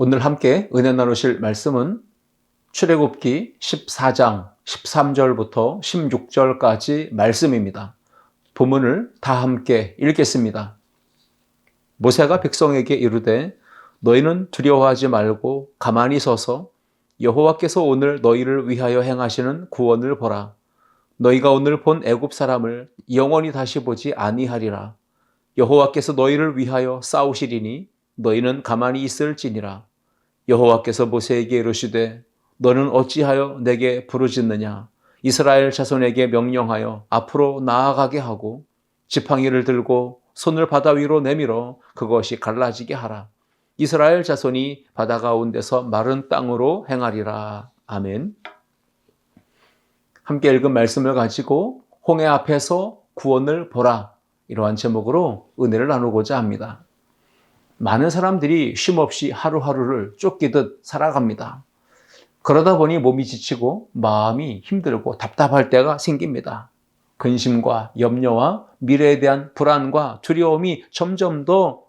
오늘 함께 은혜 나누실 말씀은 출애굽기 14장 13절부터 16절까지 말씀입니다. 본문을 다 함께 읽겠습니다. 모세가 백성에게 이르되 너희는 두려워하지 말고 가만히 서서 여호와께서 오늘 너희를 위하여 행하시는 구원을 보라. 너희가 오늘 본 애굽 사람을 영원히 다시 보지 아니하리라. 여호와께서 너희를 위하여 싸우시리니 너희는 가만히 있을지니라. 여호와께서 모세에게 이르시되 너는 어찌하여 내게 부르짖느냐. 이스라엘 자손에게 명령하여 앞으로 나아가게 하고 지팡이를 들고 손을 바다 위로 내밀어 그것이 갈라지게 하라. 이스라엘 자손이 바다 가운데서 마른 땅으로 행하리라. 아멘. 함께 읽은 말씀을 가지고 홍해 앞에서 구원을 보라, 이러한 제목으로 은혜를 나누고자 합니다. 많은 사람들이 쉼없이 하루하루를 쫓기듯 살아갑니다. 그러다 보니 몸이 지치고 마음이 힘들고 답답할 때가 생깁니다. 근심과 염려와 미래에 대한 불안과 두려움이 점점 더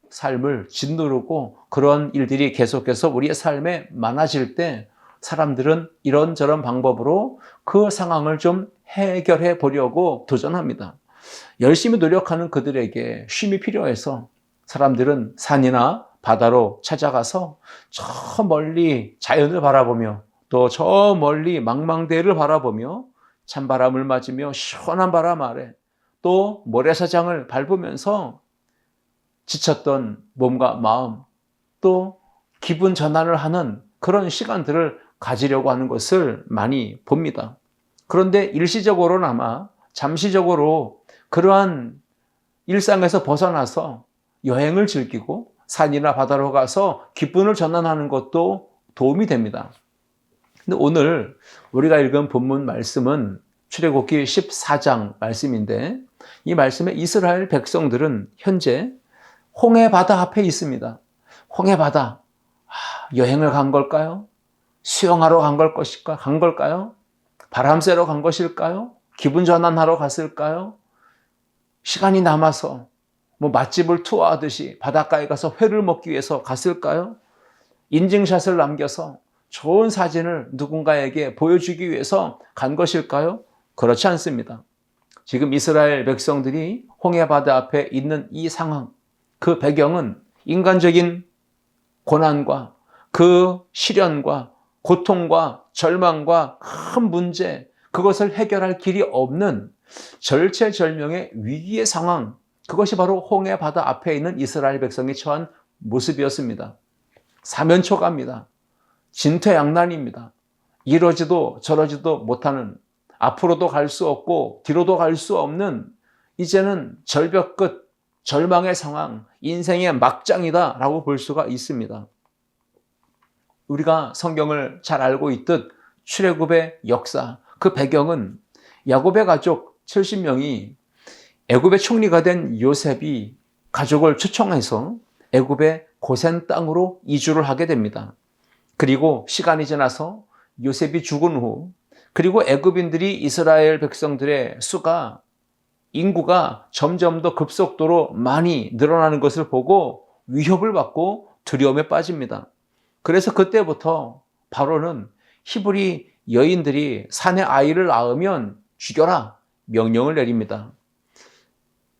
삶을 짓누르고 그런 일들이 계속해서 우리의 삶에 많아질 때 사람들은 이런저런 방법으로 그 상황을 좀 해결해 보려고 도전합니다. 열심히 노력하는 그들에게 쉼이 필요해서 사람들은 산이나 바다로 찾아가서 저 멀리 자연을 바라보며 또 저 멀리 망망대해를 바라보며 찬바람을 맞으며 시원한 바람 아래 또 모래사장을 밟으면서 지쳤던 몸과 마음 또 기분 전환을 하는 그런 시간들을 가지려고 하는 것을 많이 봅니다. 그런데 일시적으로나마 잠시적으로 그러한 일상에서 벗어나서 여행을 즐기고 산이나 바다로 가서 기쁨을 전환하는 것도 도움이 됩니다. 근데 오늘 우리가 읽은 본문 말씀은 출애굽기 14장 말씀인데 이 말씀에 이스라엘 백성들은 현재 홍해 바다 앞에 있습니다. 홍해 바다, 여행을 간 걸까요? 수영하러 간 걸까요? 바람 쐬러 간 것일까요? 기분 전환하러 갔을까요? 시간이 남아서 맛집을 투어하듯이 바닷가에 가서 회를 먹기 위해서 갔을까요? 인증샷을 남겨서 좋은 사진을 누군가에게 보여주기 위해서 간 것일까요? 그렇지 않습니다. 지금 이스라엘 백성들이 홍해 바다 앞에 있는 이 상황, 그 배경은 인간적인 고난과 그 시련과 고통과 절망과 큰 문제, 그것을 해결할 길이 없는 절체절명의 위기의 상황, 그것이 바로 홍해 바다 앞에 있는 이스라엘 백성이 처한 모습이었습니다. 사면초가입니다. 진퇴양난입니다. 이러지도 저러지도 못하는, 앞으로도 갈 수 없고 뒤로도 갈 수 없는, 이제는 절벽 끝, 절망의 상황, 인생의 막장이다라고 볼 수가 있습니다. 우리가 성경을 잘 알고 있듯 출애굽의 역사, 그 배경은 야곱의 가족 70명이 애굽의 총리가 된 요셉이 가족을 초청해서 애굽의 고센 땅으로 이주를 하게 됩니다. 그리고 시간이 지나서 요셉이 죽은 후 그리고 애굽인들이 이스라엘 백성들의 수가 인구가 점점 더 급속도로 많이 늘어나는 것을 보고 위협을 받고 두려움에 빠집니다. 그래서 그때부터 바로는 히브리 여인들이 산에 아이를 낳으면 죽여라 명령을 내립니다.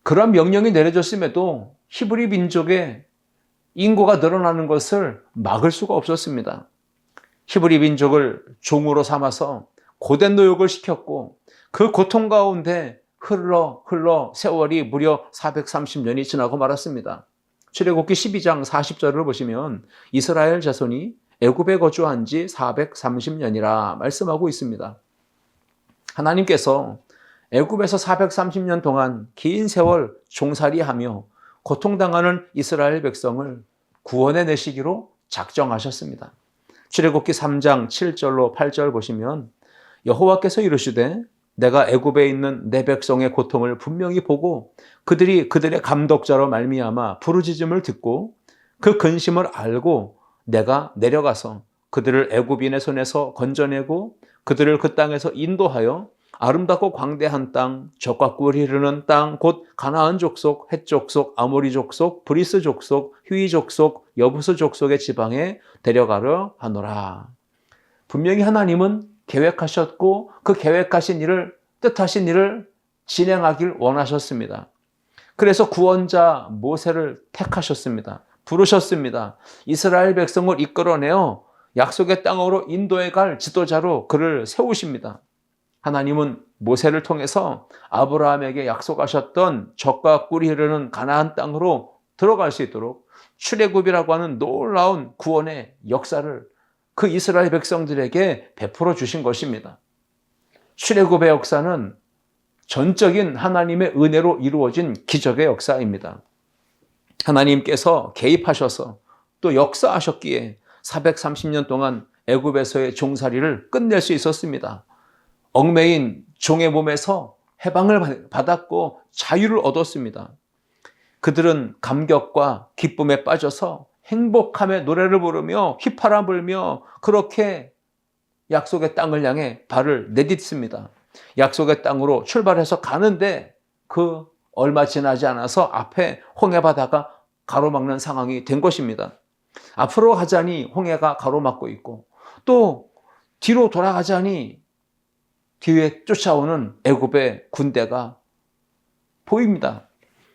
그런 명령이 내려졌음에도 히브리 민족의 인구가 늘어나는 것을 막을 수가 없었습니다. 히브리 민족을 종으로 삼아서 고된 노역을 시켰고 그 고통 가운데 흘러 세월이 무려 430년이 지나고 말았습니다. 출애굽기 12장 40절을 보시면 이스라엘 자손이 애굽에 거주한 지 430년이라 말씀하고 있습니다. 하나님께서 애굽에서 430년 동안 긴 세월 종살이하며 고통당하는 이스라엘 백성을 구원해 내시기로 작정하셨습니다. 출애굽기 3장 7절로 8절 보시면 여호와께서 이르시되 내가 애굽에 있는 내 백성의 고통을 분명히 보고 그들이 그들의 감독자로 말미암아 부르짖음을 듣고 그 근심을 알고 내가 내려가서 그들을 애굽인의 손에서 건져내고 그들을 그 땅에서 인도하여 아름답고 광대한 땅, 젖과 꿀이 흐르는 땅, 곧 가나안 족속, 헷 족속, 아모리 족속, 브리스 족속, 휘 족속, 여부스 족속의 지방에 데려가려 하노라. 분명히 하나님은 계획하셨고 그 계획하신 일을, 뜻하신 일을 진행하길 원하셨습니다. 그래서 구원자 모세를 택하셨습니다. 부르셨습니다. 이스라엘 백성을 이끌어내어 약속의 땅으로 인도해 갈 지도자로 그를 세우십니다. 하나님은 모세를 통해서 아브라함에게 약속하셨던 젖과 꿀이 흐르는 가나안 땅으로 들어갈 수 있도록 출애굽이라고 하는 놀라운 구원의 역사를 그 이스라엘 백성들에게 베풀어 주신 것입니다. 출애굽의 역사는 전적인 하나님의 은혜로 이루어진 기적의 역사입니다. 하나님께서 개입하셔서 또 역사하셨기에 430년 동안 애굽에서의 종살이를 끝낼 수 있었습니다. 얽매인 종의 몸에서 해방을 받았고 자유를 얻었습니다. 그들은 감격과 기쁨에 빠져서 행복함의 노래를 부르며 휘파람 불며 그렇게 약속의 땅을 향해 발을 내딛습니다. 약속의 땅으로 출발해서 가는데 그 얼마 지나지 않아서 앞에 홍해바다가 가로막는 상황이 된 것입니다. 앞으로 가자니 홍해가 가로막고 있고 또 뒤로 돌아가자니 뒤에 쫓아오는 애굽의 군대가 보입니다.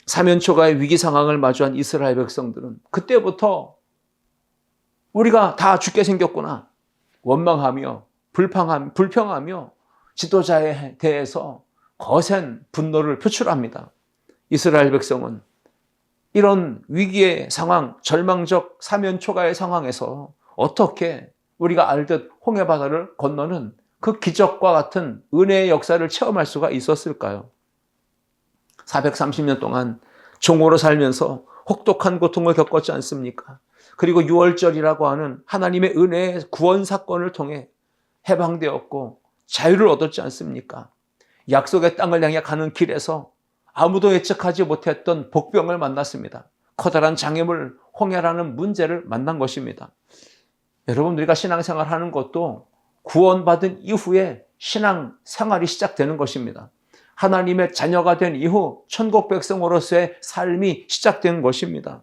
사면초가의 위기 상황을 마주한 이스라엘 백성들은 그때부터 우리가 다 죽게 생겼구나 원망하며 불평하며 지도자에 대해서 거센 분노를 표출합니다. 이스라엘 백성은 이런 위기의 상황, 절망적 사면초가의 상황에서 어떻게 우리가 알듯 홍해바다를 건너는 그 기적과 같은 은혜의 역사를 체험할 수가 있었을까요? 430년 동안 종으로 살면서 혹독한 고통을 겪었지 않습니까? 그리고 6월절이라고 하는 하나님의 은혜의 구원 사건을 통해 해방되었고 자유를 얻었지 않습니까? 약속의 땅을 향해 가는 길에서 아무도 예측하지 못했던 복병을 만났습니다. 커다란 장애물, 홍해라는 문제를 만난 것입니다. 여러분, 우리가 신앙생활 하는 것도 구원받은 이후에 신앙생활이 시작되는 것입니다. 하나님의 자녀가 된 이후 천국 백성으로서의 삶이 시작된 것입니다.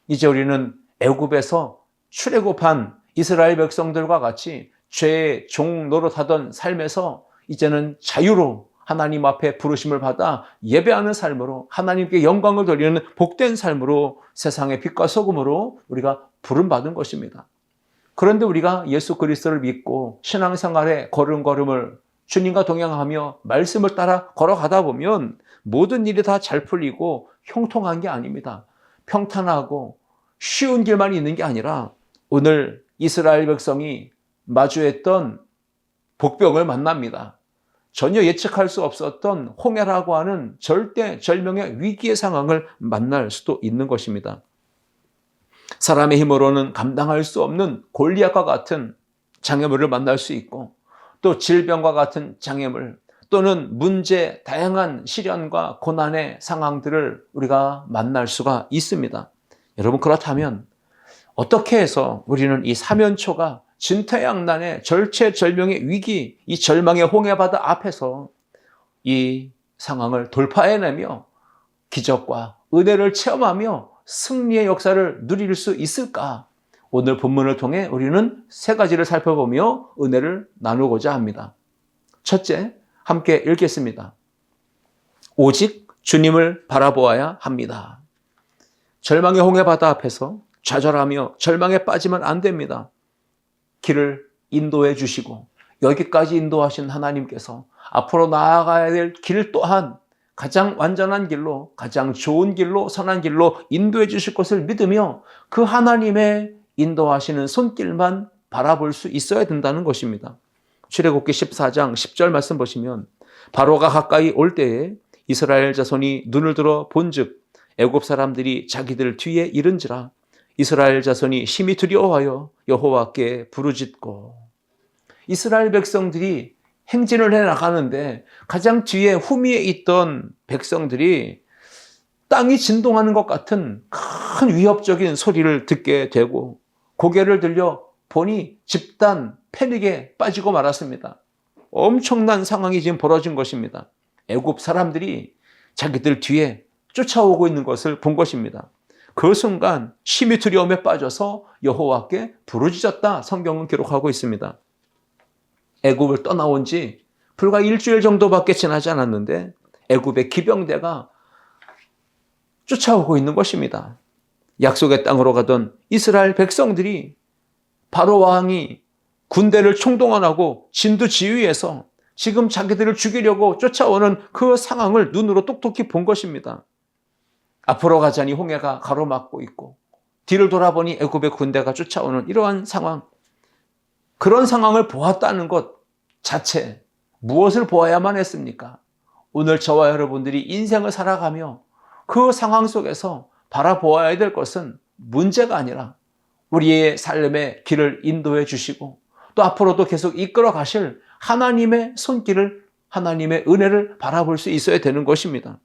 이제 우리는 애굽에서 출애굽한 이스라엘 백성들과 같이 죄의 종 노릇하던 삶에서 이제는 자유로 하나님 앞에 부르심을 받아 예배하는 삶으로 하나님께 영광을 돌리는 복된 삶으로 세상의 빛과 소금으로 우리가 부름받은 것입니다. 그런데 우리가 예수 그리스도를 믿고 신앙생활의 걸음걸음을 주님과 동행하며 말씀을 따라 걸어가다 보면 모든 일이 다 잘 풀리고 형통한 게 아닙니다. 평탄하고 쉬운 길만 있는 게 아니라 오늘 이스라엘 백성이 마주했던 복병을 만납니다. 전혀 예측할 수 없었던 홍해라고 하는 절대절명의 위기의 상황을 만날 수도 있는 것입니다. 사람의 힘으로는 감당할 수 없는 골리앗과 같은 장애물을 만날 수 있고 또 질병과 같은 장애물 또는 문제, 다양한 시련과 고난의 상황들을 우리가 만날 수가 있습니다. 여러분, 그렇다면 어떻게 해서 우리는 이 사면초가 진퇴양난의 절체절명의 위기, 이 절망의 홍해바다 앞에서 이 상황을 돌파해내며 기적과 은혜를 체험하며 승리의 역사를 누릴 수 있을까? 오늘 본문을 통해 우리는 세 가지를 살펴보며 은혜를 나누고자 합니다. 첫째, 함께 읽겠습니다. 오직 주님을 바라보아야 합니다. 절망의 홍해바다 앞에서 좌절하며 절망에 빠지면 안 됩니다. 길을 인도해 주시고 여기까지 인도하신 하나님께서 앞으로 나아가야 될 길 또한 가장 완전한 길로, 가장 좋은 길로, 선한 길로 인도해 주실 것을 믿으며 그 하나님의 인도하시는 손길만 바라볼 수 있어야 된다는 것입니다. 출애굽기 14장 10절 말씀 보시면 바로가 가까이 올 때에 이스라엘 자손이 눈을 들어 본즉 애굽 사람들이 자기들 뒤에 이른지라 이스라엘 자손이 심히 두려워하여 여호와께 부르짖고. 이스라엘 백성들이 행진을 해나가는데 가장 뒤에 후미에 있던 백성들이 땅이 진동하는 것 같은 큰 위협적인 소리를 듣게 되고 고개를 들려 보니 집단 패닉에 빠지고 말았습니다. 엄청난 상황이 지금 벌어진 것입니다. 애굽 사람들이 자기들 뒤에 쫓아오고 있는 것을 본 것입니다. 그 순간 심히 두려움에 빠져서 여호와께 부르짖었다 성경은 기록하고 있습니다. 애굽을 떠나온 지 불과 일주일 정도밖에 지나지 않았는데 애굽의 기병대가 쫓아오고 있는 것입니다. 약속의 땅으로 가던 이스라엘 백성들이 바로 왕이 군대를 총동원하고 진두지휘해서 지금 자기들을 죽이려고 쫓아오는 그 상황을 눈으로 똑똑히 본 것입니다. 앞으로 가자니 홍해가 가로막고 있고 뒤를 돌아보니 애굽의 군대가 쫓아오는 이러한 상황, 그런 상황을 보았다는 것 자체 무엇을 보아야만 했습니까? 오늘 저와 여러분들이 인생을 살아가며 그 상황 속에서 바라보아야 될 것은 문제가 아니라 우리의 삶의 길을 인도해 주시고 또 앞으로도 계속 이끌어 가실 하나님의 손길을, 하나님의 은혜를 바라볼 수 있어야 되는 것입니다.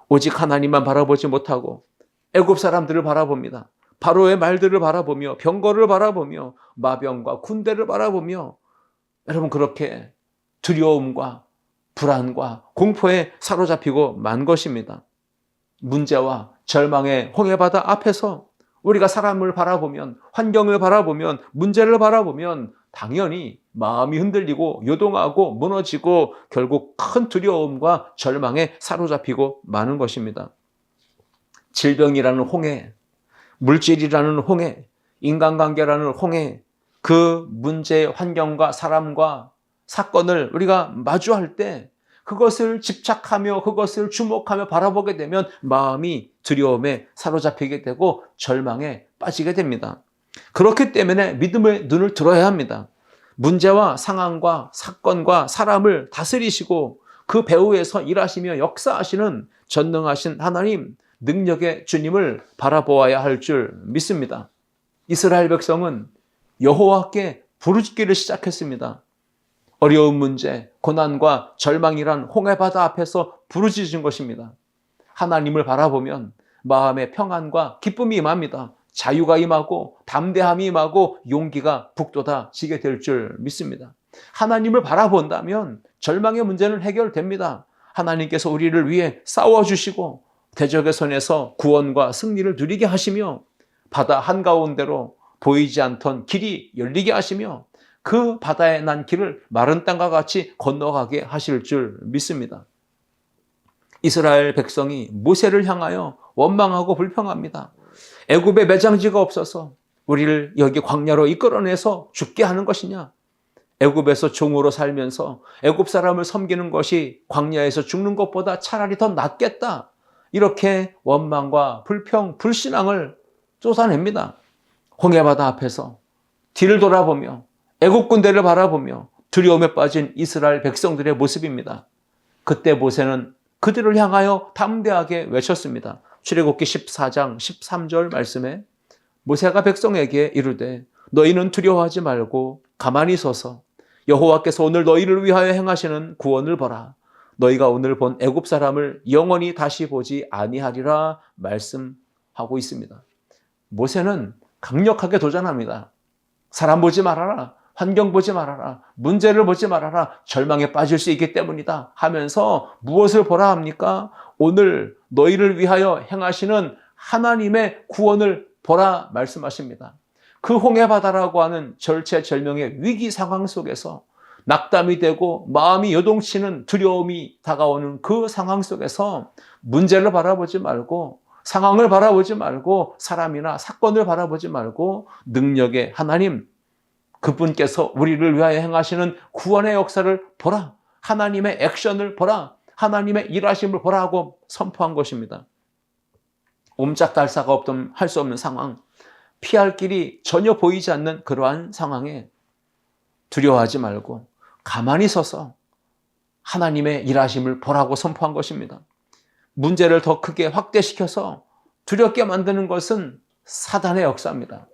오직 하나님만 바라보지 못하고 애굽 사람들을 바라봅니다. 바로의 말들을 바라보며 병거를 바라보며 마병과 군대를 바라보며 여러분 그렇게 두려움과 불안과 공포에 사로잡히고 만 것입니다. 문제와 절망의 홍해바다 앞에서 우리가 사람을 바라보면, 환경을 바라보면, 문제를 바라보면 당연히 마음이 흔들리고 요동하고 무너지고 결국 큰 두려움과 절망에 사로잡히고 마는 것입니다. 질병이라는 홍해, 물질이라는 홍해, 인간관계라는 홍해, 그 문제, 환경과 사람과 사건을 우리가 마주할 때 그것을 집착하며 그것을 주목하며 바라보게 되면 마음이 두려움에 사로잡히게 되고 절망에 빠지게 됩니다. 그렇기 때문에 믿음의 눈을 들어야 합니다. 문제와 상황과 사건과 사람을 다스리시고 그 배후에서 일하시며 역사하시는 전능하신 하나님, 능력의 주님을 바라보아야 할 줄 믿습니다. 이스라엘 백성은 여호와께 부르짖기를 시작했습니다. 어려운 문제, 고난과 절망이란 홍해바다 앞에서 부르짖은 것입니다. 하나님을 바라보면 마음의 평안과 기쁨이 임합니다. 자유가 임하고 담대함이 임하고 용기가 북돋아지게 될 줄 믿습니다. 하나님을 바라본다면 절망의 문제는 해결됩니다. 하나님께서 우리를 위해 싸워주시고 대적의 손에서 구원과 승리를 누리게 하시며 바다 한가운데로 보이지 않던 길이 열리게 하시며 그 바다에 난 길을 마른 땅과 같이 건너가게 하실 줄 믿습니다. 이스라엘 백성이 모세를 향하여 원망하고 불평합니다. 애굽에 매장지가 없어서 우리를 여기 광야로 이끌어내서 죽게 하는 것이냐? 애굽에서 종으로 살면서 애굽 사람을 섬기는 것이 광야에서 죽는 것보다 차라리 더 낫겠다. 이렇게 원망과 불평, 불신앙을 쏟아냅니다. 홍해바다 앞에서 뒤를 돌아보며 애굽 군대를 바라보며 두려움에 빠진 이스라엘 백성들의 모습입니다. 그때 모세는 그들을 향하여 담대하게 외쳤습니다. 출애굽기 14장 13절 말씀에 모세가 백성에게 이르되 너희는 두려워하지 말고 가만히 서서 여호와께서 오늘 너희를 위하여 행하시는 구원을 보라. 너희가 오늘 본 애굽 사람을 영원히 다시 보지 아니하리라 말씀하고 있습니다. 모세는 강력하게 도전합니다. 사람 보지 말아라. 환경 보지 말아라. 문제를 보지 말아라. 절망에 빠질 수 있기 때문이다 하면서 무엇을 보라 합니까? 오늘 너희를 위하여 행하시는 하나님의 구원을 보라 말씀하십니다. 그 홍해바다라고 하는 절체절명의 위기 상황 속에서 낙담이 되고 마음이 요동치는 두려움이 다가오는 그 상황 속에서 문제를 바라보지 말고 상황을 바라보지 말고 사람이나 사건을 바라보지 말고 능력의 하나님, 그분께서 우리를 위하여 행하시는 구원의 역사를 보라. 하나님의 액션을 보라. 하나님의 일하심을 보라 하고 선포한 것입니다. 옴짝달사가 없던 할 수 없는 상황, 피할 길이 전혀 보이지 않는 그러한 상황에 두려워하지 말고 가만히 서서 하나님의 일하심을 보라고 선포한 것입니다. 문제를 더 크게 확대시켜서 두렵게 만드는 것은 사단의 역사입니다.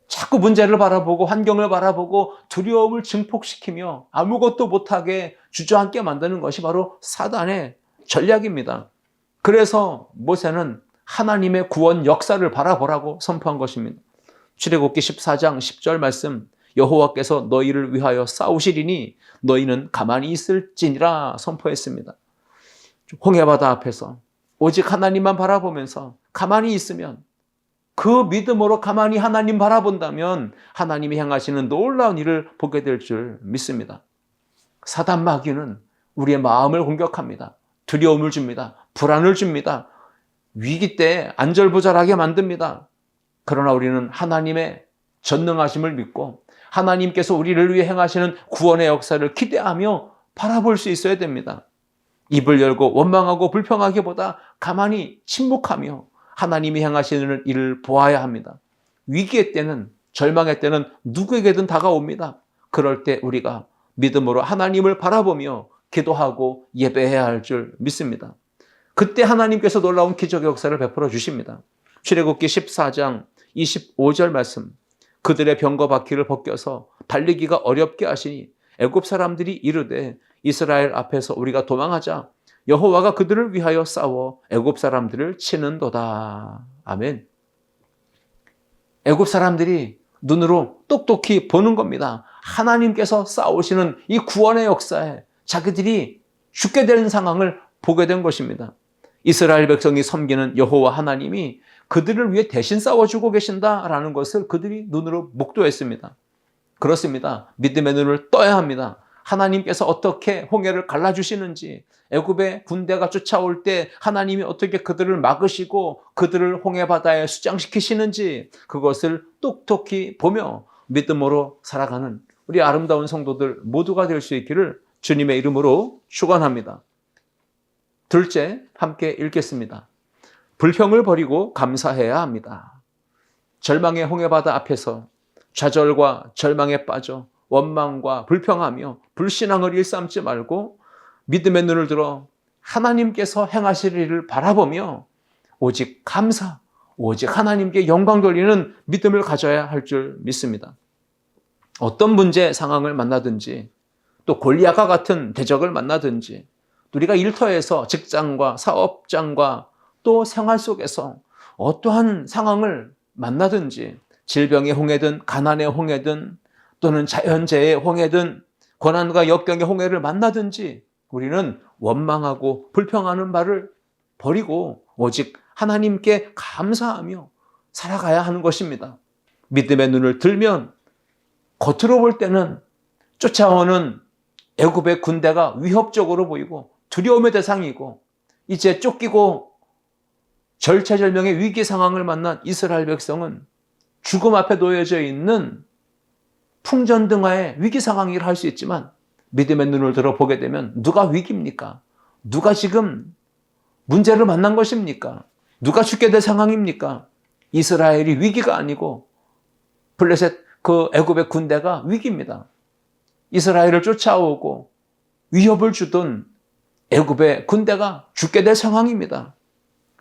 자꾸 문제를 바라보고 환경을 바라보고 두려움을 증폭시키며 아무것도 못하게 주저앉게 만드는 것이 바로 사단의 전략입니다. 그래서 모세는 하나님의 구원 역사를 바라보라고 선포한 것입니다. 출애굽기 14장 10절 말씀, 여호와께서 너희를 위하여 싸우시리니 너희는 가만히 있을지니라 선포했습니다. 홍해바다 앞에서 오직 하나님만 바라보면서 가만히 있으면, 그 믿음으로 가만히 하나님 바라본다면 하나님이 행하시는 놀라운 일을 보게 될 줄 믿습니다. 사단 마귀는 우리의 마음을 공격합니다. 두려움을 줍니다. 불안을 줍니다. 위기 때 안절부절하게 만듭니다. 그러나 우리는 하나님의 전능하심을 믿고 하나님께서 우리를 위해 행하시는 구원의 역사를 기대하며 바라볼 수 있어야 됩니다. 입을 열고 원망하고 불평하기보다 가만히 침묵하며 하나님이 행하시는 일을 보아야 합니다. 위기의 때는, 절망의 때는 누구에게든 다가옵니다. 그럴 때 우리가 믿음으로 하나님을 바라보며 기도하고 예배해야 할 줄 믿습니다. 그때 하나님께서 놀라운 기적의 역사를 베풀어 주십니다. 출애굽기 14장 25절 말씀, 그들의 병거 바퀴를 벗겨서 달리기가 어렵게 하시니 애굽 사람들이 이르되 이스라엘 앞에서 우리가 도망하자. 여호와가 그들을 위하여 싸워 애굽 사람들을 치는도다. 아멘. 애굽 사람들이 눈으로 똑똑히 보는 겁니다. 하나님께서 싸우시는 이 구원의 역사에 자기들이 죽게 되는 상황을 보게 된 것입니다. 이스라엘 백성이 섬기는 여호와 하나님이 그들을 위해 대신 싸워주고 계신다라는 것을 그들이 눈으로 목도했습니다. 그렇습니다. 믿음의 눈을 떠야 합니다. 하나님께서 어떻게 홍해를 갈라주시는지, 애굽의 군대가 쫓아올 때 하나님이 어떻게 그들을 막으시고 그들을 홍해바다에 수장시키시는지, 그것을 똑똑히 보며 믿음으로 살아가는 우리 아름다운 성도들 모두가 될 수 있기를 주님의 이름으로 축원합니다. 둘째, 함께 읽겠습니다. 불평을 버리고 감사해야 합니다. 절망의 홍해바다 앞에서 좌절과 절망에 빠져 원망과 불평하며 불신앙을 일삼지 말고 믿음의 눈을 들어 하나님께서 행하실 일을 바라보며 오직 감사, 오직 하나님께 영광 돌리는 믿음을 가져야 할 줄 믿습니다. 어떤 문제 상황을 만나든지, 또 골리앗과 같은 대적을 만나든지, 우리가 일터에서 직장과 사업장과 또 생활 속에서 어떠한 상황을 만나든지, 질병의 홍해든 가난의 홍해든 또는 자연재해의 홍해든 고난과 역경의 홍해를 만나든지 우리는 원망하고 불평하는 말을 버리고 오직 하나님께 감사하며 살아가야 하는 것입니다. 믿음의 눈을 들면 겉으로 볼 때는 쫓아오는 애굽의 군대가 위협적으로 보이고 두려움의 대상이고, 이제 쫓기고 절체절명의 위기 상황을 만난 이스라엘 백성은 죽음 앞에 놓여져 있는 풍전등화의 위기 상황이라 할 수 있지만, 믿음의 눈을 들어보게 되면 누가 위기입니까? 누가 지금 문제를 만난 것입니까? 누가 죽게 될 상황입니까? 이스라엘이 위기가 아니고 블레셋 그 애굽의 군대가 위기입니다. 이스라엘을 쫓아오고 위협을 주던 애굽의 군대가 죽게 될 상황입니다.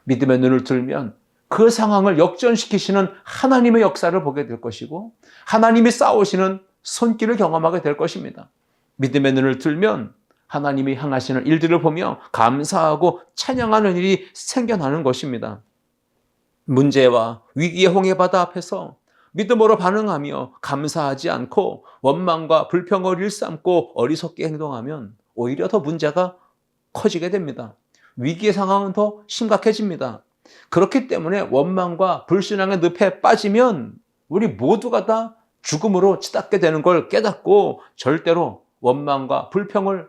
믿음의 눈을 들면 그 상황을 역전시키시는 하나님의 역사를 보게 될 것이고, 하나님이 싸우시는 손길을 경험하게 될 것입니다. 믿음의 눈을 들면 하나님이 행하시는 일들을 보며 감사하고 찬양하는 일이 생겨나는 것입니다. 문제와 위기의 홍해바다 앞에서 믿음으로 반응하며 감사하지 않고 원망과 불평을 일삼고 어리석게 행동하면 오히려 더 문제가 커지게 됩니다. 위기의 상황은 더 심각해집니다. 그렇기 때문에 원망과 불신앙의 늪에 빠지면 우리 모두가 다 죽음으로 치닫게 되는 걸 깨닫고 절대로 원망과 불평을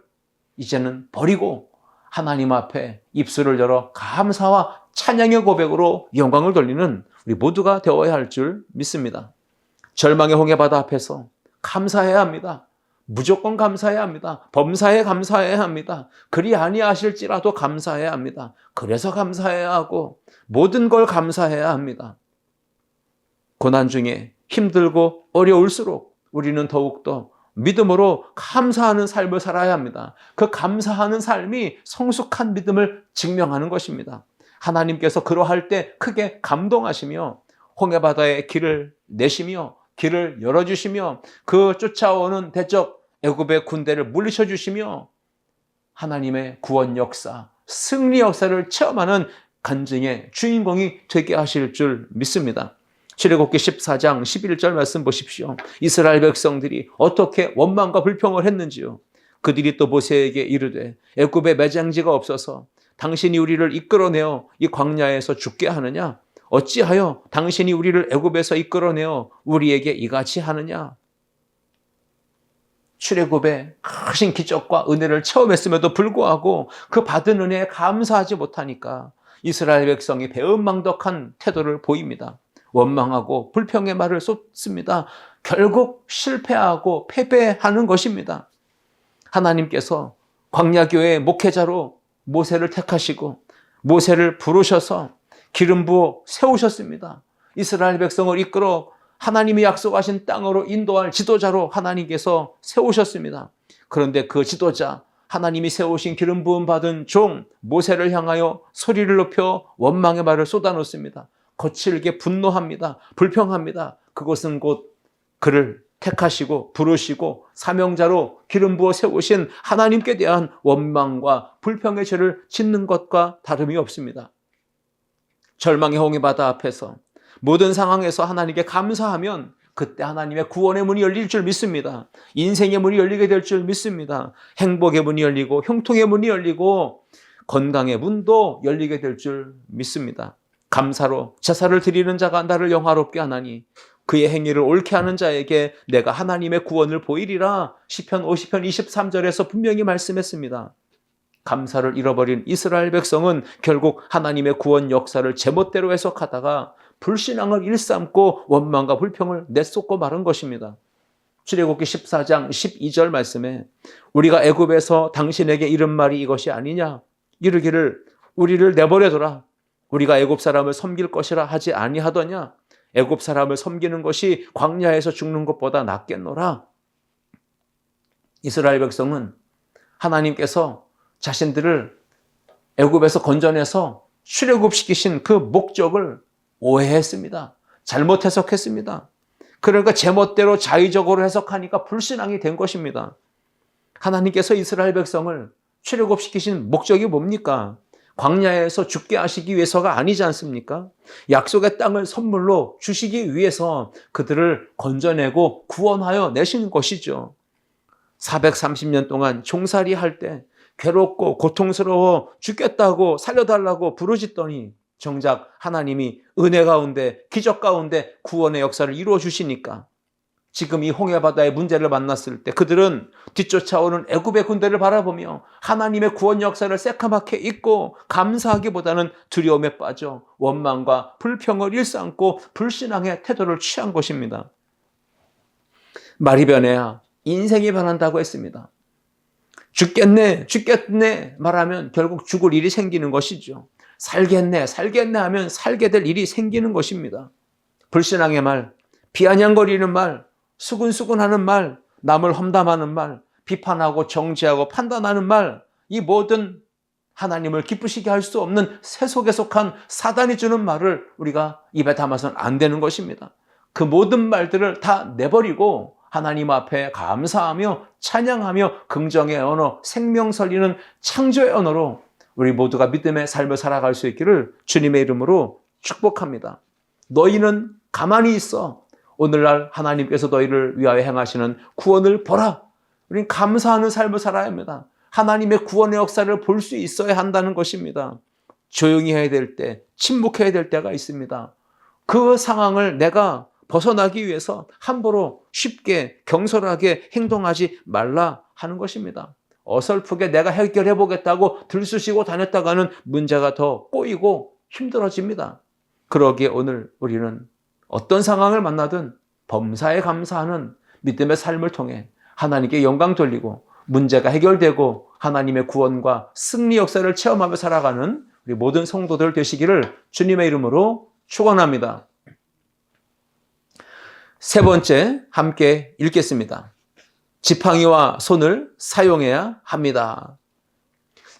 이제는 버리고 하나님 앞에 입술을 열어 감사와 찬양의 고백으로 영광을 돌리는 우리 모두가 되어야 할 줄 믿습니다. 절망의 홍해바다 앞에서 감사해야 합니다. 무조건 감사해야 합니다. 범사에 감사해야 합니다. 그리 아니하실지라도 감사해야 합니다. 그래서 감사해야 하고 모든 걸 감사해야 합니다. 고난 중에 힘들고 어려울수록 우리는 더욱더 믿음으로 감사하는 삶을 살아야 합니다. 그 감사하는 삶이 성숙한 믿음을 증명하는 것입니다. 하나님께서 그러할 때 크게 감동하시며 홍해바다에 길을 내시며 길을 열어주시며 그 쫓아오는 대적 애굽의 군대를 물리쳐 주시며 하나님의 구원 역사, 승리 역사를 체험하는 간증의 주인공이 되게 하실 줄 믿습니다. 출애굽기 14장 11절 말씀 보십시오. 이스라엘 백성들이 어떻게 원망과 불평을 했는지요. 그들이 또 모세에게 이르되 애굽에 매장지가 없어서 당신이 우리를 이끌어내어 이 광야에서 죽게 하느냐? 어찌하여 당신이 우리를 애굽에서 이끌어내어 우리에게 이같이 하느냐? 출애굽에 크신 기적과 은혜를 체험했음에도 불구하고 그 받은 은혜에 감사하지 못하니까 이스라엘 백성이 배은망덕한 태도를 보입니다. 원망하고 불평의 말을 쏟습니다. 결국 실패하고 패배하는 것입니다. 하나님께서 광야교회의 목회자로 모세를 택하시고 모세를 부르셔서 기름 부어 세우셨습니다. 이스라엘 백성을 이끌어 하나님이 약속하신 땅으로 인도할 지도자로 하나님께서 세우셨습니다. 그런데 그 지도자, 하나님이 세우신 기름 부음 받은 종 모세를 향하여 소리를 높여 원망의 말을 쏟아놓습니다. 거칠게 분노합니다. 불평합니다. 그것은 곧 그를 택하시고 부르시고 사명자로 기름 부어 세우신 하나님께 대한 원망과 불평의 죄를 짓는 것과 다름이 없습니다. 절망의 홍해 바다 앞에서 모든 상황에서 하나님께 감사하면 그때 하나님의 구원의 문이 열릴 줄 믿습니다. 인생의 문이 열리게 될 줄 믿습니다. 행복의 문이 열리고 형통의 문이 열리고 건강의 문도 열리게 될 줄 믿습니다. 감사로 제사를 드리는 자가 나를 영화롭게 하나니 그의 행위를 옳게 하는 자에게 내가 하나님의 구원을 보이리라. 시편 50편 23절에서 분명히 말씀했습니다. 감사를 잃어버린 이스라엘 백성은 결국 하나님의 구원 역사를 제멋대로 해석하다가 불신앙을 일삼고 원망과 불평을 내쏟고 마른 것입니다. 출애굽기 14장 12절 말씀에 우리가 애굽에서 당신에게 이른 말이 이것이 아니냐? 이르기를 우리를 내버려둬라. 우리가 애굽 사람을 섬길 것이라 하지 아니하더냐? 애굽 사람을 섬기는 것이 광야에서 죽는 것보다 낫겠노라. 이스라엘 백성은 하나님께서 자신들을 애굽에서 건져내서 출애굽시키신 그 목적을 오해했습니다. 잘못 해석했습니다. 그러니까 제멋대로 자의적으로 해석하니까 불신앙이 된 것입니다. 하나님께서 이스라엘 백성을 출애굽시키신 목적이 뭡니까? 광야에서 죽게 하시기 위해서가 아니지 않습니까? 약속의 땅을 선물로 주시기 위해서 그들을 건져내고 구원하여 내시는 것이죠. 430년 동안 종살이 할 때 괴롭고 고통스러워 죽겠다고 살려달라고 부르짖더니 정작 하나님이 은혜 가운데 기적 가운데 구원의 역사를 이루어 주시니까 지금 이 홍해바다의 문제를 만났을 때 그들은 뒤쫓아오는 애굽의 군대를 바라보며 하나님의 구원 역사를 새카맣게 잊고 감사하기보다는 두려움에 빠져 원망과 불평을 일삼고 불신앙의 태도를 취한 것입니다. 말이 변해야 인생이 변한다고 했습니다. 죽겠네 말하면 결국 죽을 일이 생기는 것이죠. 살겠네 하면 살게 될 일이 생기는 것입니다. 불신앙의 말, 비아냥거리는 말, 수근수근하는 말, 남을 험담하는 말, 비판하고 정죄하고 판단하는 말, 이 모든 하나님을 기쁘시게 할 수 없는 세속에 속한 사단이 주는 말을 우리가 입에 담아서는 안 되는 것입니다. 그 모든 말들을 다 내버리고 하나님 앞에 감사하며 찬양하며 긍정의 언어, 생명 살리는 창조의 언어로 우리 모두가 믿음의 삶을 살아갈 수 있기를 주님의 이름으로 축복합니다. 너희는 가만히 있어. 오늘날 하나님께서 너희를 위하여 행하시는 구원을 보라. 우리는 감사하는 삶을 살아야 합니다. 하나님의 구원의 역사를 볼 수 있어야 한다는 것입니다. 조용히 해야 될 때, 침묵해야 될 때가 있습니다. 그 상황을 내가 벗어나기 위해서 함부로 쉽게 경솔하게 행동하지 말라 하는 것입니다. 어설프게 내가 해결해 보겠다고 들쑤시고 다녔다가는 문제가 더 꼬이고 힘들어집니다. 그러기에 오늘 우리는 어떤 상황을 만나든 범사에 감사하는 믿음의 삶을 통해 하나님께 영광 돌리고 문제가 해결되고 하나님의 구원과 승리 역사를 체험하며 살아가는 우리 모든 성도들 되시기를 주님의 이름으로 축원합니다. 세 번째 함께 읽겠습니다. 지팡이와 손을 사용해야 합니다.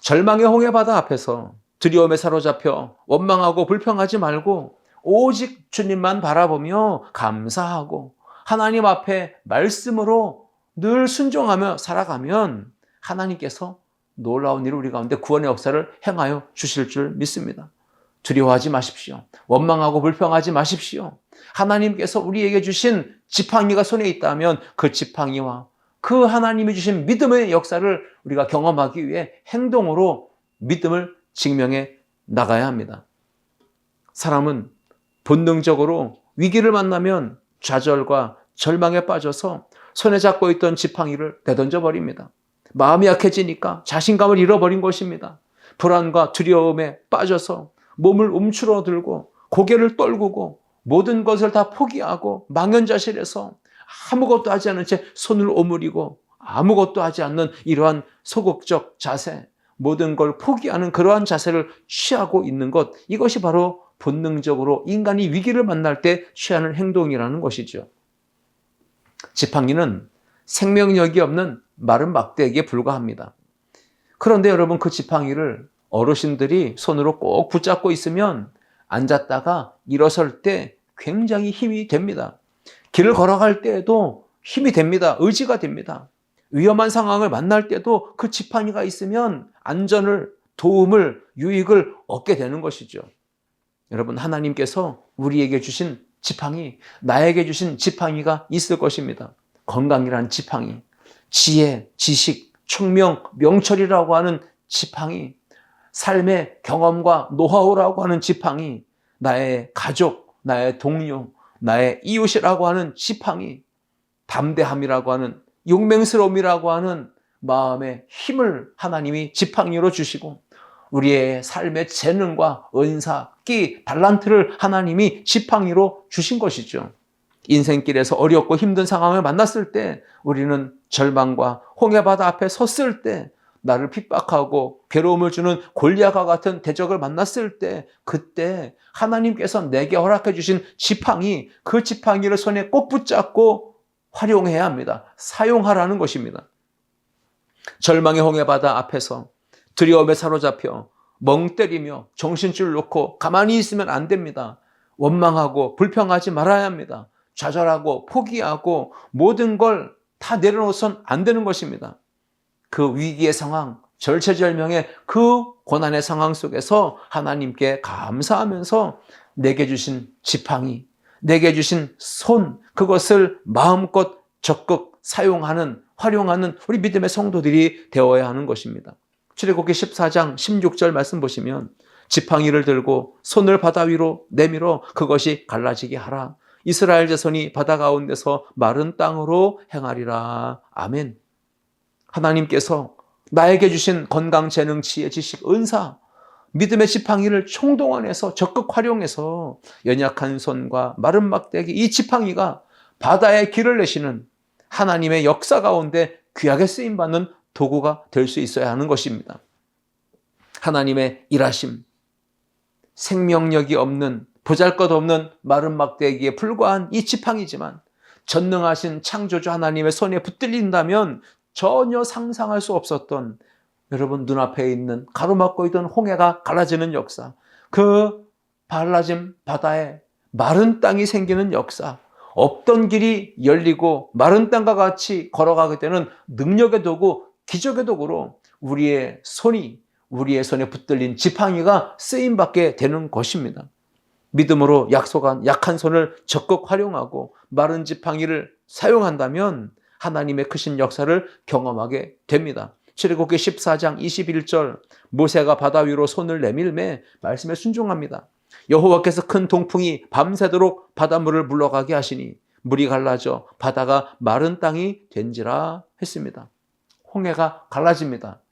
절망의 홍해바다 앞에서 두려움에 사로잡혀 원망하고 불평하지 말고 오직 주님만 바라보며 감사하고 하나님 앞에 말씀으로 늘 순종하며 살아가면 하나님께서 놀라운 일을 우리 가운데 구원의 역사를 행하여 주실 줄 믿습니다. 두려워하지 마십시오. 원망하고 불평하지 마십시오. 하나님께서 우리에게 주신 지팡이가 손에 있다면 그 지팡이와 그 하나님이 주신 믿음의 역사를 우리가 경험하기 위해 행동으로 믿음을 증명해 나가야 합니다. 사람은 본능적으로 위기를 만나면 좌절과 절망에 빠져서 손에 잡고 있던 지팡이를 내던져 버립니다. 마음이 약해지니까 자신감을 잃어버린 것입니다. 불안과 두려움에 빠져서 몸을 움츠러들고 고개를 떨구고 모든 것을 다 포기하고 망연자실해서 아무것도 하지 않은 채 손을 오므리고 아무것도 하지 않는 이러한 소극적 자세, 모든 걸 포기하는 그러한 자세를 취하고 있는 것, 이것이 바로 본능적으로 인간이 위기를 만날 때 취하는 행동이라는 것이죠. 지팡이는 생명력이 없는 마른 막대기에 불과합니다. 그런데 여러분, 그 지팡이를 어르신들이 손으로 꼭 붙잡고 있으면 앉았다가 일어설 때 굉장히 힘이 됩니다. 길을 걸어갈 때에도 힘이 됩니다. 의지가 됩니다. 위험한 상황을 만날 때도 그 지팡이가 있으면 안전을, 도움을, 유익을 얻게 되는 것이죠. 여러분, 하나님께서 우리에게 주신 지팡이, 나에게 주신 지팡이가 있을 것입니다. 건강이란 지팡이, 지혜, 지식, 총명, 명철이라고 하는 지팡이, 삶의 경험과 노하우라고 하는 지팡이, 나의 가족, 나의 동료, 나의 이웃이라고 하는 지팡이, 담대함이라고 하는, 용맹스러움이라고 하는 마음의 힘을 하나님이 지팡이로 주시고, 우리의 삶의 재능과 은사, 끼, 달란트를 하나님이 지팡이로 주신 것이죠. 인생길에서 어렵고 힘든 상황을 만났을 때, 우리는 절망과 홍해바다 앞에 섰을 때, 나를 핍박하고 괴로움을 주는 골리앗과 같은 대적을 만났을 때, 그때 하나님께서 내게 허락해 주신 지팡이, 그 지팡이를 손에 꼭 붙잡고 활용해야 합니다. 사용하라는 것입니다. 절망의 홍해바다 앞에서 두려움에 사로잡혀 멍 때리며 정신줄 놓고 가만히 있으면 안 됩니다. 원망하고 불평하지 말아야 합니다. 좌절하고 포기하고 모든 걸 다 내려놓아서는 안 되는 것입니다. 그 위기의 상황, 절체절명의 그 고난의 상황 속에서 하나님께 감사하면서 내게 주신 지팡이, 내게 주신 손, 그것을 마음껏 적극 사용하는, 활용하는 우리 믿음의 성도들이 되어야 하는 것입니다. 출애굽기 14장 16절 말씀 보시면, 지팡이를 들고 손을 바다 위로 내밀어 그것이 갈라지게 하라. 이스라엘 자손이 바다 가운데서 마른 땅으로 행하리라. 아멘. 하나님께서 나에게 주신 건강, 재능, 지혜, 지식, 은사, 믿음의 지팡이를 총동원해서 적극 활용해서 연약한 손과 마른 막대기, 이 지팡이가 바다에 길을 내시는 하나님의 역사 가운데 귀하게 쓰임받는 도구가 될 수 있어야 하는 것입니다. 하나님의 일하심, 생명력이 없는, 보잘것없는 마른 막대기에 불과한 이 지팡이지만 전능하신 창조주 하나님의 손에 붙들린다면 전혀 상상할 수 없었던, 여러분 눈앞에 있는 가로막고 있던 홍해가 갈라지는 역사, 그 갈라진 바다에 마른 땅이 생기는 역사, 없던 길이 열리고 마른 땅과 같이 걸어가게 되는 능력의 도구, 기적의 도구로 우리의 손에 붙들린 지팡이가 쓰임받게 되는 것입니다. 믿음으로 약속한 약한 손을 적극 활용하고 마른 지팡이를 사용한다면 하나님의 크신 역사를 경험하게 됩니다. 출애굽기 14장 21절, 모세가 바다 위로 손을 내밀매 말씀에 순종합니다. 여호와께서 큰 동풍이 밤새도록 바닷물을 물러가게 하시니 물이 갈라져 바다가 마른 땅이 된지라 했습니다. 홍해가 갈라집니다.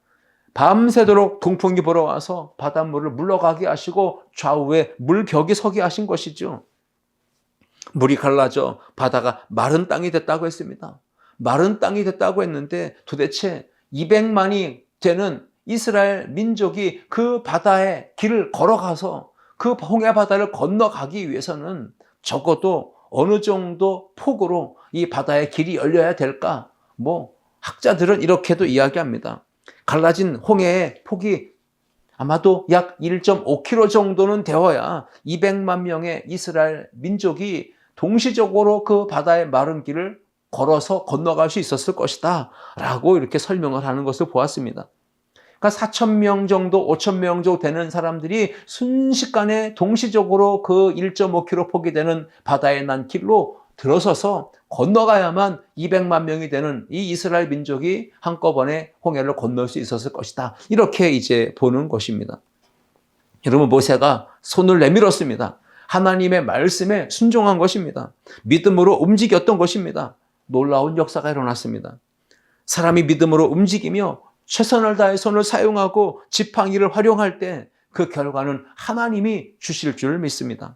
밤새도록 동풍이 불어와서 바닷물을 물러가게 하시고 좌우에 물벽이 서게 하신 것이죠. 물이 갈라져 바다가 마른 땅이 됐다고 했습니다. 마른 땅이 됐다고 했는데 도대체 200만이 되는 이스라엘 민족이 그 바다의 길을 걸어가서 그 홍해 바다를 건너가기 위해서는 적어도 어느 정도 폭으로 이 바다의 길이 열려야 될까? 학자들은 이렇게도 이야기합니다. 갈라진 홍해의 폭이 아마도 약 1.5km 정도는 되어야 200만 명의 이스라엘 민족이 동시적으로 그 바다의 마른 길을 걸어서 건너갈 수 있었을 것이다 라고 이렇게 설명을 하는 것을 보았습니다. 그러니까 4,000명 정도, 5,000명 정도 되는 사람들이 순식간에 동시적으로 그 1.5km 폭이 되는 바다에 난 길로 들어서서 건너가야만 200만 명이 되는 이 이스라엘 민족이 한꺼번에 홍해를 건널 수 있었을 것이다. 이렇게 이제 보는 것입니다. 여러분, 모세가 손을 내밀었습니다. 하나님의 말씀에 순종한 것입니다. 믿음으로 움직였던 것입니다. 놀라운 역사가 일어났습니다. 사람이 믿음으로 움직이며 최선을 다해 손을 사용하고 지팡이를 활용할 때 그 결과는 하나님이 주실 줄 믿습니다.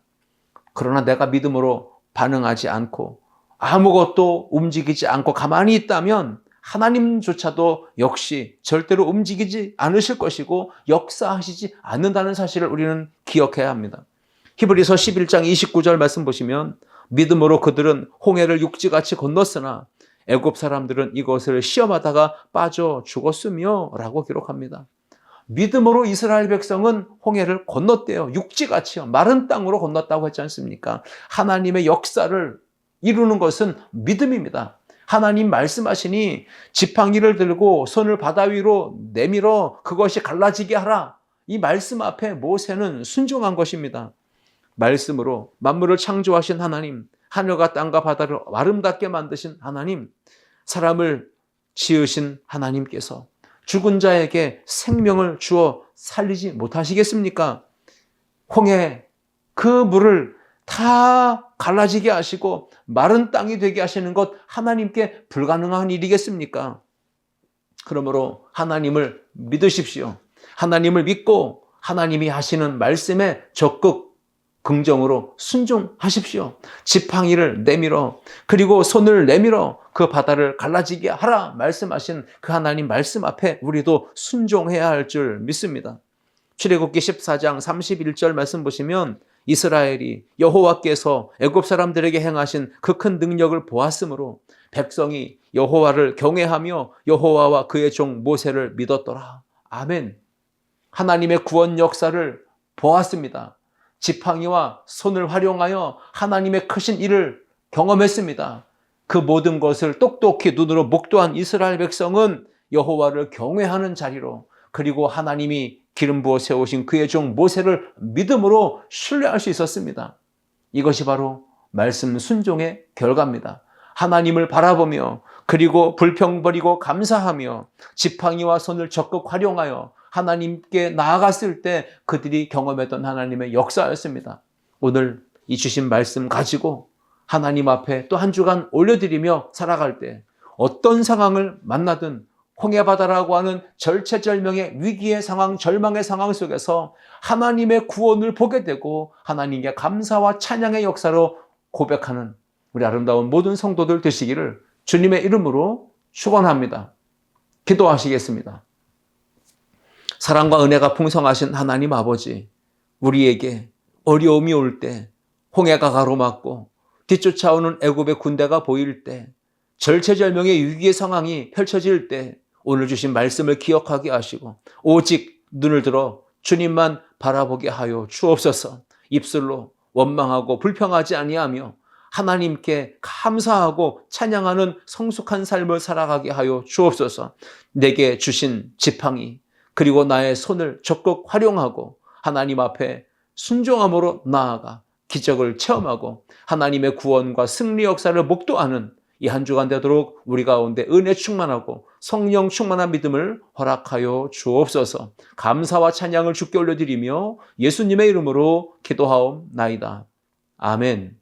그러나 내가 믿음으로 반응하지 않고 아무것도 움직이지 않고 가만히 있다면 하나님조차도 역시 절대로 움직이지 않으실 것이고 역사하시지 않는다는 사실을 우리는 기억해야 합니다. 히브리서 11장 29절 말씀 보시면 믿음으로 그들은 홍해를 육지같이 건넜으나 애굽 사람들은 이것을 시험하다가 빠져 죽었으며 라고 기록합니다. 믿음으로 이스라엘 백성은 홍해를 건넜대요. 육지같이요. 마른 땅으로 건넜다고 했지 않습니까? 하나님의 역사를 이루는 것은 믿음입니다. 하나님 말씀하시니 지팡이를 들고 손을 바다 위로 내밀어 그것이 갈라지게 하라. 이 말씀 앞에 모세는 순종한 것입니다. 말씀으로 만물을 창조하신 하나님, 하늘과 땅과 바다를 아름답게 만드신 하나님, 사람을 지으신 하나님께서 죽은 자에게 생명을 주어 살리지 못하시겠습니까? 홍해 그 물을 다 갈라지게 하시고 마른 땅이 되게 하시는 것 하나님께 불가능한 일이겠습니까? 그러므로 하나님을 믿으십시오. 하나님을 믿고 하나님이 하시는 말씀에 적극 긍정으로 순종하십시오. 지팡이를 내밀어 그리고 손을 내밀어 그 바다를 갈라지게 하라 말씀하신 그 하나님 말씀 앞에 우리도 순종해야 할 줄 믿습니다. 출애굽기 14장 31절 말씀 보시면 이스라엘이 여호와께서 애굽 사람들에게 행하신 그 큰 능력을 보았으므로 백성이 여호와를 경외하며 여호와와 그의 종 모세를 믿었더라. 아멘. 하나님의 구원 역사를 보았습니다. 지팡이와 손을 활용하여 하나님의 크신 일을 경험했습니다. 그 모든 것을 똑똑히 눈으로 목도한 이스라엘 백성은 여호와를 경외하는 자리로 그리고 하나님이 기름 부어 세우신 그의 종 모세를 믿음으로 신뢰할 수 있었습니다. 이것이 바로 말씀 순종의 결과입니다. 하나님을 바라보며 그리고 불평 버리고 감사하며 지팡이와 손을 적극 활용하여 하나님께 나아갔을 때 그들이 경험했던 하나님의 역사였습니다. 오늘 이 주신 말씀 가지고 하나님 앞에 또 한 주간 올려드리며 살아갈 때 어떤 상황을 만나든 홍해바다라고 하는 절체절명의 위기의 상황, 절망의 상황 속에서 하나님의 구원을 보게 되고 하나님께 감사와 찬양의 역사로 고백하는 우리 아름다운 모든 성도들 되시기를 주님의 이름으로 축원합니다. 기도하시겠습니다. 사랑과 은혜가 풍성하신 하나님 아버지, 우리에게 어려움이 올 때, 홍해가 가로막고 뒤쫓아오는 애굽의 군대가 보일 때, 절체절명의 위기의 상황이 펼쳐질 때 오늘 주신 말씀을 기억하게 하시고 오직 눈을 들어 주님만 바라보게 하여 주옵소서. 입술로 원망하고 불평하지 아니하며 하나님께 감사하고 찬양하는 성숙한 삶을 살아가게 하여 주옵소서. 내게 주신 지팡이 그리고 나의 손을 적극 활용하고 하나님 앞에 순종함으로 나아가 기적을 체험하고 하나님의 구원과 승리 역사를 목도하는 이 한 주간 되도록 우리 가운데 은혜 충만하고 성령 충만한 믿음을 허락하여 주옵소서. 감사와 찬양을 주께 올려드리며 예수님의 이름으로 기도하옵나이다. 아멘.